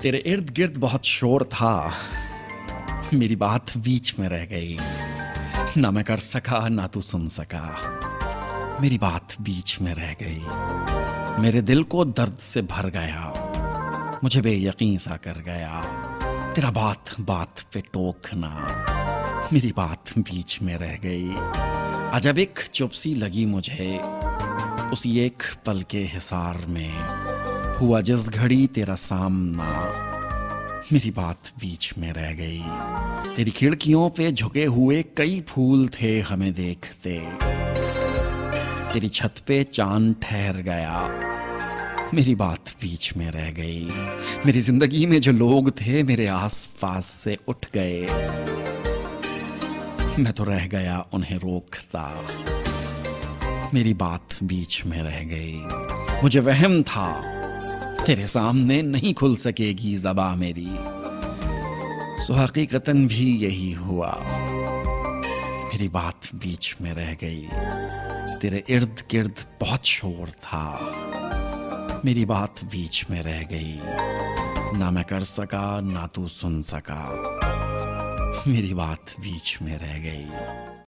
तेरे इर्द गिर्द बहुत शोर था, मेरी बात बीच में रह गई। ना मैं कर सका ना तू सुन सका, मेरी बात बीच में रह गई। मेरे दिल को दर्द से भर गया, मुझे बेयकीन सा कर गया। तेरा बात बात पे टोकना, मेरी बात बीच में रह गई। अजब एक चुपसी लगी मुझे उसी एक पल के हिसार में, हुआ जिस घड़ी तेरा सामना, मेरी बात बीच में रह गई। तेरी खिड़कियों पे झुके हुए कई फूल थे हमें देखते, तेरी छत पे चांद ठहर गया, मेरी बात बीच में रह गई। मेरी जिंदगी में जो लोग थे मेरे आस पास से उठ गए, मैं तो रह गया उन्हें रोकता, मेरी बात बीच में रह गई। मुझे वहम था तेरे सामने नहीं खुल सकेगी ज़बां मेरी, सो हकीकतन भी यही हुआ, मेरी बात बीच में रह गई। तेरे इर्द गिर्द बहुत शोर था, मेरी बात बीच में रह गई। ना मैं कर सका ना तू सुन सका, मेरी बात बीच में रह गई।